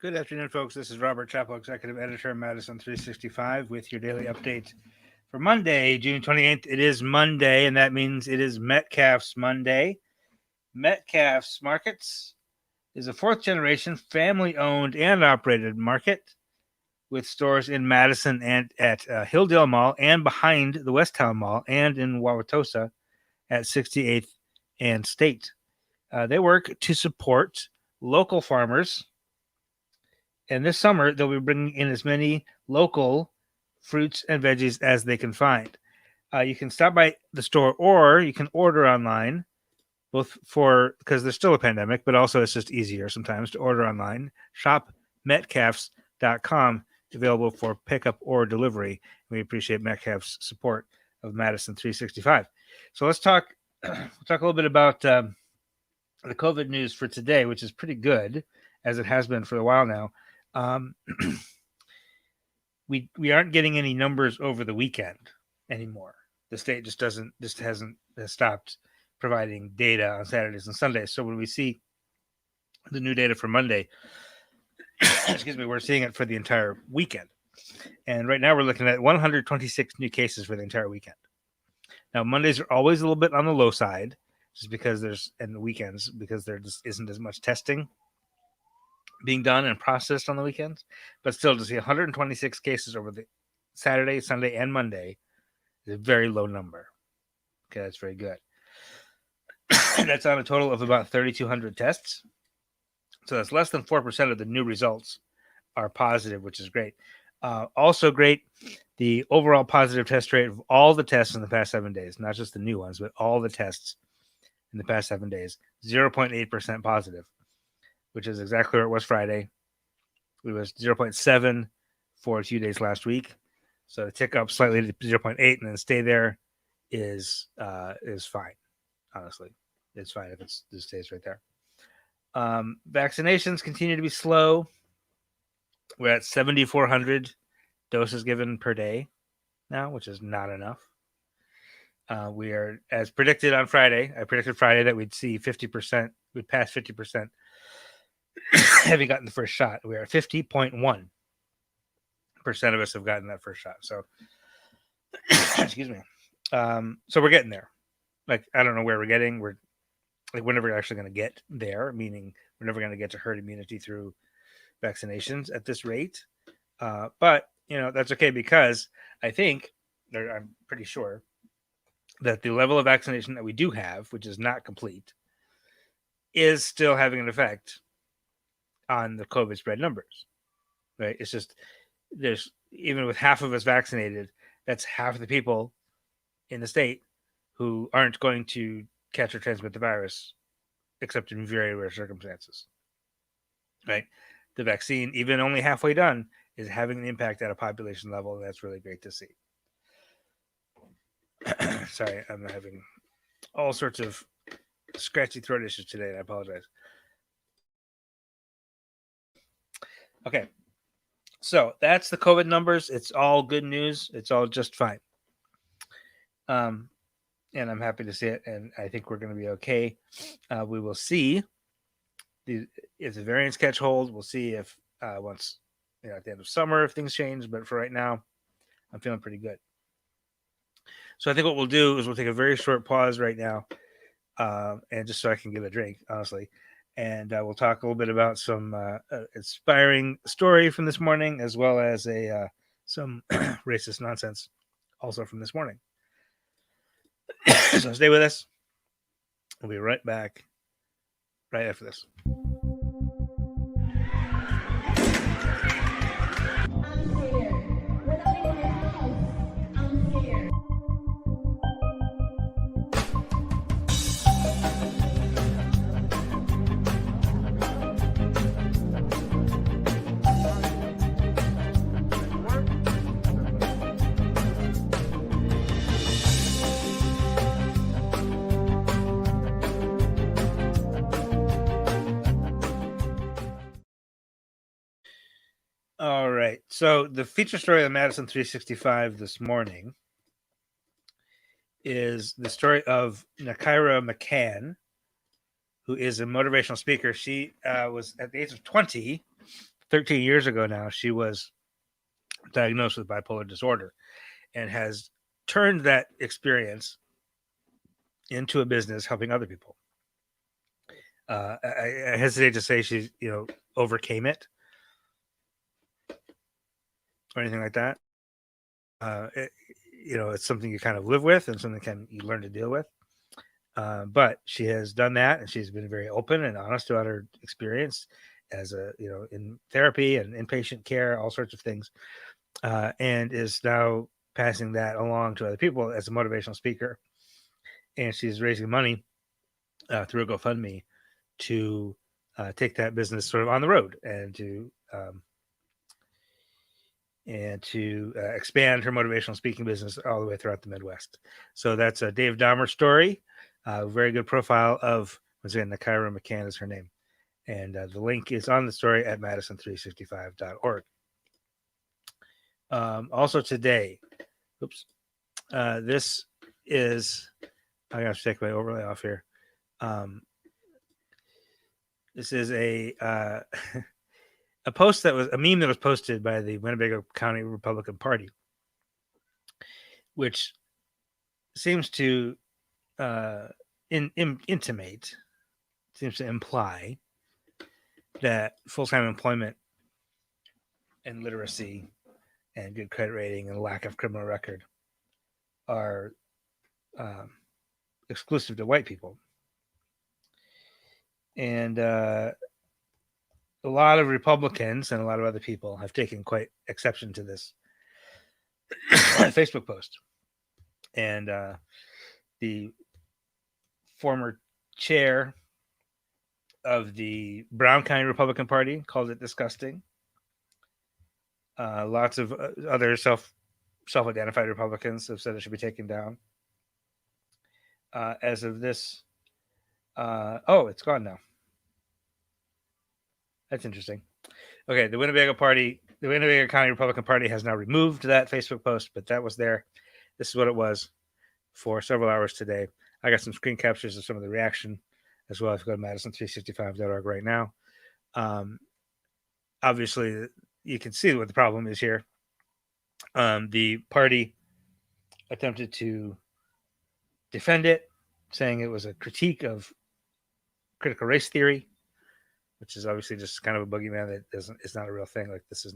Good afternoon, folks. This is Robert Chappell, Executive Editor of Madison365, with your daily update for Monday, June 28th. It is Monday, and that means it is Metcalf's Monday. Metcalf's Markets is a fourth-generation, family-owned and operated market with stores in Madison and at Hilldale Mall and behind the Westtown Mall and in Wauwatosa at 68th and State. They work to support local farmers. And this summer, they'll be bringing in as many local fruits and veggies as they can find. You can stop by the store or you can order online, both because there's still a pandemic, but also it's just easier sometimes to order online. Shop metcalfs.com, available for pickup or delivery. We appreciate Metcalf's support of Madison365. So let's talk. We'll talk a little bit about the COVID news for today, which is pretty good, as it has been for a while now. We aren't getting any numbers over the weekend anymore. The state hasn't stopped providing data on Saturdays and Sundays. So when we see the new data for Monday, excuse me, we're seeing it for the entire weekend. And right now we're looking at 126 new cases for the entire weekend. Now Mondays are always a little bit on the low side, just because and the weekends, because there just isn't as much testing being done and processed on the weekends. But still, to see 126 cases over the Saturday, Sunday, and Monday is a very low number. Okay, that's very good. That's on a total of about 3,200 tests. So that's less than 4% of the new results are positive, which is great. Also great, the overall positive test rate of all the tests in the past 7 days, not just the new ones, but all the tests in the past 7 days, 0.8% positive, which is exactly where it was Friday. It was 0.7 for a few days last week. So to tick up slightly to 0.8 and then stay there is fine. Honestly, it's fine if it stays right there. Vaccinations continue to be slow. We're at 7,400 doses given per day now, which is not enough. We are, as predicted on Friday, I predicted Friday that we'd see 50%, we'd pass 50% having gotten the first shot. We are at 50.1% of us have gotten that first shot. So, excuse me. So we're getting there. Like, I don't know where we're getting. We're never actually going to get there, meaning we're never going to get to herd immunity through vaccinations at this rate. But, that's okay, because I think, or I'm pretty sure, that the level of vaccination that we do have, which is not complete, is still having an effect on the COVID spread numbers, right? It's just, there's, even with half of us vaccinated, that's half the people in the state who aren't going to catch or transmit the virus, except in very rare circumstances, right? The vaccine, even only halfway done, is having an impact at a population level, and that's really great to see. Sorry, I'm having all sorts of scratchy throat issues today, and I apologize. Okay, so that's the COVID numbers. It's all good news. It's all just fine. And I'm happy to see it, and I think we're going to be okay. We will see if the variants catch hold. We'll see if once, at the end of summer, if things change. But for right now, I'm feeling pretty good. So I think what we'll do is we'll take a very short pause right now, and just so I can get a drink, honestly. And we'll talk a little bit about some inspiring story from this morning, as well as some racist nonsense also from this morning. So stay with us. We'll be right back right after this. All right. So the feature story on Madison365 this morning is the story of Nakira McCann, who is a motivational speaker. She was, at the age of 20, 13 years ago now, she was diagnosed with bipolar disorder and has turned that experience into a business helping other people. I hesitate to say she, overcame it or anything like that. It, it's something you kind of live with and something you learn to deal with. But she has done that, and she's been very open and honest about her experience as in therapy and inpatient care, all sorts of things, and is now passing that along to other people as a motivational speaker. And she's raising money through a GoFundMe to take that business sort of on the road and to expand her motivational speaking business all the way throughout the Midwest. So that's a Dave Dahmer story. Very good profile of, once again, Nakira McCann is her name. And the link is on the story at Madison365.org. Also today, this is, I got to take my overlay off here. This is a post that was a meme that was posted by the Winnebago County Republican Party, which seems to intimate, seems to imply that full-time employment and literacy and good credit rating and lack of criminal record are exclusive to white people. And a lot of Republicans and a lot of other people have taken quite exception to this Facebook post. And the former chair of the Brown County Republican Party called it disgusting. Lots of other self-identified Republicans have said it should be taken down. As of this, it's gone now. That's interesting. Okay, the Winnebago County Republican Party has now removed that Facebook post, but that was there. This is what it was for several hours today. I got some screen captures of some of the reaction as well. If you go to Madison365.org right now, obviously you can see what the problem is here. The party attempted to defend it, saying it was a critique of critical race theory, which is obviously just kind of a boogeyman that it's not a real thing. Like this is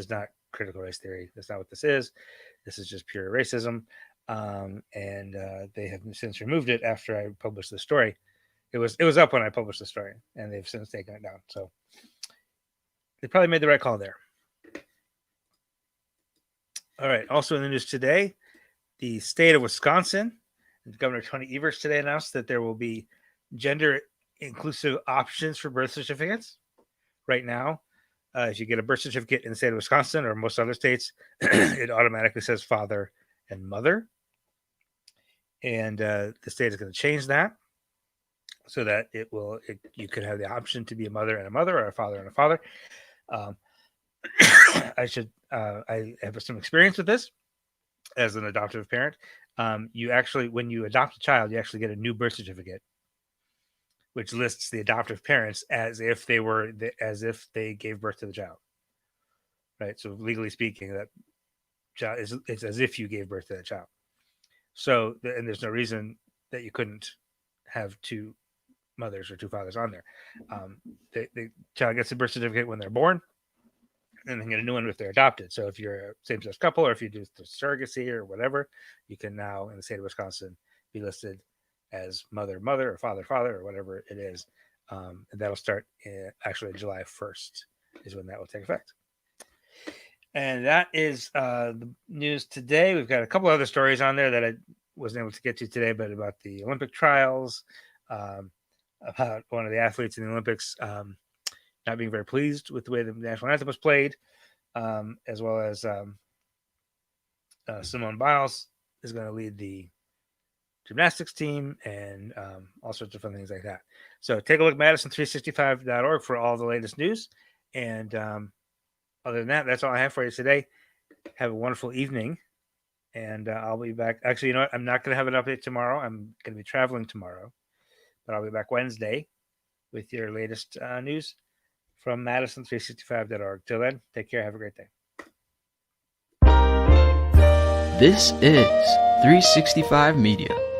not critical race theory. That's not what this is. This is just pure racism. And they have since removed it after I published the story. It was up when I published the story, and they've since taken it down. So they probably made the right call there. All right. Also in the news today, the state of Wisconsin, Governor Tony Evers today announced that there will be gender inclusive options for birth certificates. Right now, if you get a birth certificate in the state of Wisconsin or most other states, it automatically says father and mother. And the state is going to change that so that you could have the option to be a mother and a mother or a father and a father. I have some experience with this as an adoptive parent. You actually, when you adopt a child, you actually get a new birth certificate, which lists the adoptive parents as if they gave birth to the child. Right. So legally speaking, that child it's as if you gave birth to that child. So, and there's no reason that you couldn't have two mothers or two fathers on there. The child gets a birth certificate when they're born, and then get a new one if they're adopted. So if you're a same-sex couple or if you do surrogacy or whatever, you can now in the state of Wisconsin be listed as mother or father or whatever it is. And that'll start actually July 1st is when that will take effect. And that is the news today. We've got a couple other stories on there that I wasn't able to get to today, but about the Olympic trials, about one of the athletes in the Olympics not being very pleased with the way the national anthem was played, as well as Simone Biles is going to lead the gymnastics team and all sorts of fun things like that. So take a look at Madison365.org for all the latest news. And other than that, that's all I have for you today. Have a wonderful evening. And I'll be back. Actually, you know what? I'm not going to have an update tomorrow. I'm going to be traveling tomorrow. But I'll be back Wednesday with your latest news from Madison365.org. Till then, take care. Have a great day. This is 365 Media.